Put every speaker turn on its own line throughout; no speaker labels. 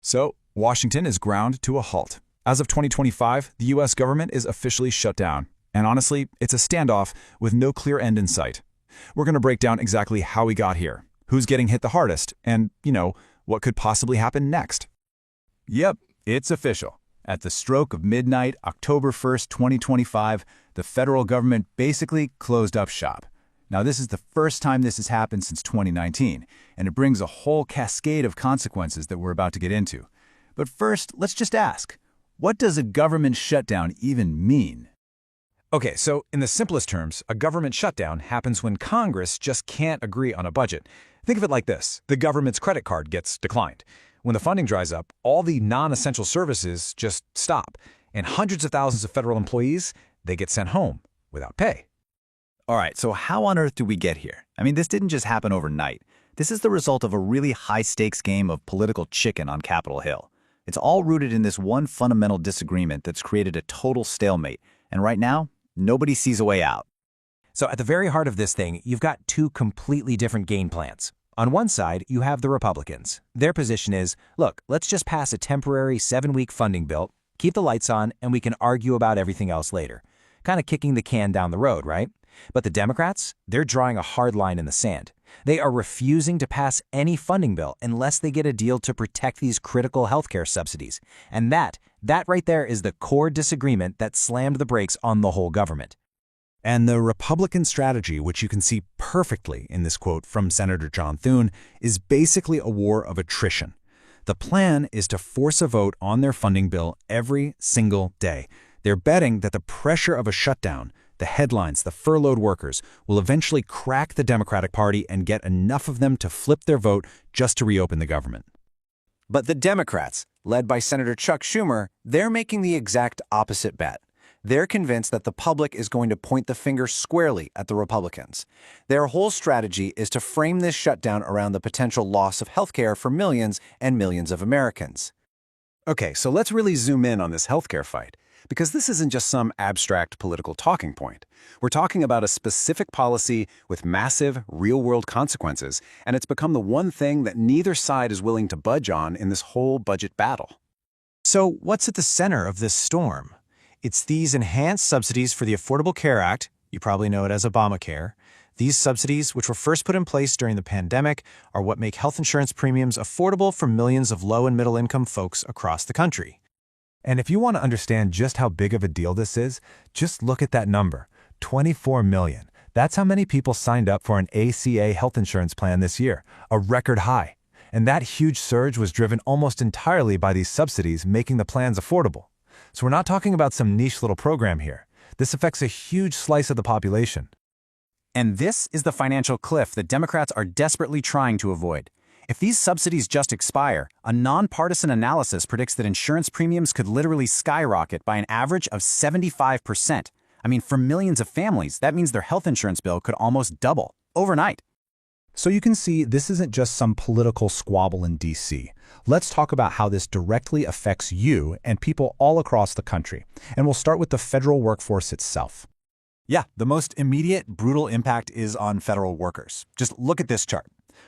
So, Washington is ground to a halt. As of 2025, the US government is officially shut down. And honestly, it's a standoff with no clear end in sight. We're going to break down exactly how we got here, who's getting hit the hardest, and, what could possibly happen next. Yep, it's official. At the stroke of midnight, October 1st, 2025, the federal government basically closed up shop. Now, this is the first time this has happened since 2019, and it brings a whole cascade of consequences that we're about to get into. But first, let's just ask, what does a government shutdown even mean? Okay, so in the simplest terms, a government shutdown happens when Congress just can't agree on a budget. Think of it like this. The government's credit card gets declined. When the funding dries up, all the non-essential services just stop, and hundreds of thousands of federal employees, they get sent home without pay.
All right, so how on earth do we get here? I mean, this didn't just happen overnight. This is the result of a really high-stakes game of political chicken on Capitol Hill. It's all rooted in this one fundamental disagreement that's created a total stalemate, and right now, nobody sees a way out.
So at the very heart of this thing, you've got two completely different game plans. On one side, you have the Republicans. Their position is, look, let's just pass a temporary 7-week funding bill, keep the lights on, and we can argue about everything else later. Kind of kicking the can down the road, right? But the Democrats, they're drawing a hard line in the sand. They are refusing to pass any funding bill unless they get a deal to protect these critical healthcare subsidies. And that right there is the core disagreement that slammed the brakes on the whole government.
And the Republican strategy, which you can see perfectly in this quote from Senator John Thune, is basically a war of attrition. The plan is to force a vote on their funding bill every single day. They're betting that the pressure of a shutdown, the headlines, the furloughed workers, will eventually crack the Democratic Party and get enough of them to flip their vote just to reopen the government.
But the Democrats, led by Senator Chuck Schumer, they're making the exact opposite bet. They're convinced that the public is going to point the finger squarely at the Republicans. Their whole strategy is to frame this shutdown around the potential loss of health care for millions and millions of Americans.
Okay, so let's really zoom in on this healthcare fight, because this isn't just some abstract political talking point. We're talking about a specific policy with massive, real-world consequences, and it's become the one thing that neither side is willing to budge on in this whole budget battle.
So what's at the center of this storm? It's these enhanced subsidies for the Affordable Care Act, you probably know it as Obamacare. These subsidies, which were first put in place during the pandemic, are what make health insurance premiums affordable for millions of low- and middle-income folks across the country.
And if you want to understand just how big of a deal this is, just look at that number, 24 million. That's how many people signed up for an ACA health insurance plan this year, a record high. And that huge surge was driven almost entirely by these subsidies making the plans affordable. So we're not talking about some niche little program here. This affects a huge slice of the population.
And this is the financial cliff that Democrats are desperately trying to avoid. If these subsidies just expire, a nonpartisan analysis predicts that insurance premiums could literally skyrocket by an average of 75%. I mean, for millions of families, that means their health insurance bill could almost double overnight.
So you can see this isn't just some political squabble in D.C. Let's talk about how this directly affects you and people all across the country. And we'll start with the federal workforce itself.
Yeah, the most immediate, brutal impact is on federal workers. Just look at this chart.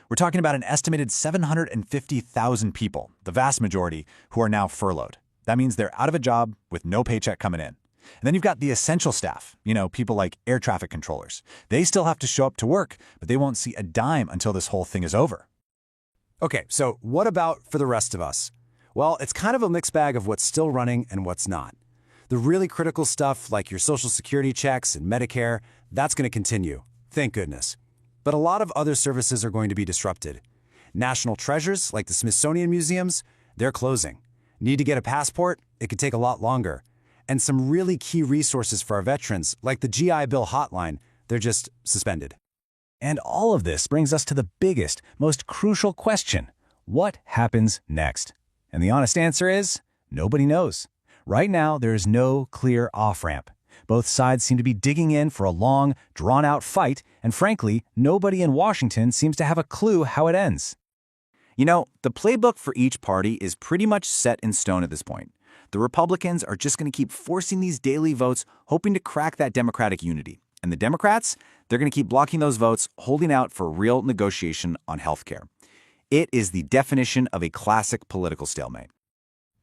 We're talking about an estimated 750,000 people, the vast majority, who are now furloughed. That means they're out of a job with no paycheck coming in. And then you've got the essential staff, people like air traffic controllers. They still have to show up to work, but they won't see a dime until this whole thing is over. Okay, so what about for the rest of us? Well, it's kind of a mixed bag of what's still running and what's not. The really critical stuff like your Social Security checks and Medicare, that's going to continue. Thank goodness. But a lot of other services are going to be disrupted. National treasures like the Smithsonian museums, they're closing. Need to get a passport? It could take a lot longer. And some really key resources for our veterans, like the GI Bill hotline, they're just suspended.
And all of this brings us to the biggest, most crucial question. What happens next? And the honest answer is, nobody knows. Right now, there is no clear off-ramp. Both sides seem to be digging in for a long, drawn-out fight, and frankly, nobody in Washington seems to have a clue how it ends.
The playbook for each party is pretty much set in stone at this point. The Republicans are just going to keep forcing these daily votes, hoping to crack that Democratic unity. And the Democrats, they're going to keep blocking those votes, holding out for real negotiation on health care. It is the definition of a classic political stalemate.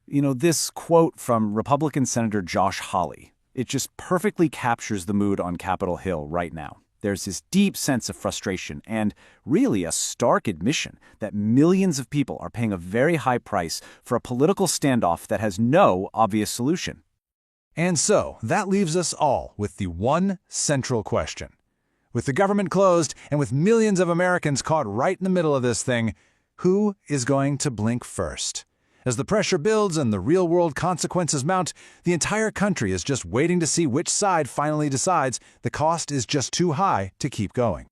This quote from Republican Senator Josh Hawley, it just perfectly captures the mood on Capitol Hill right now. There's this deep sense of frustration and really a stark admission that millions of people are paying a very high price for a political standoff that has no obvious solution.
And so, that leaves us all with the one central question. With the government closed and with millions of Americans caught right in the middle of this thing, who is going to blink first? As the pressure builds and the real-world consequences mount, the entire country is just waiting to see which side finally decides the cost is just too high to keep going.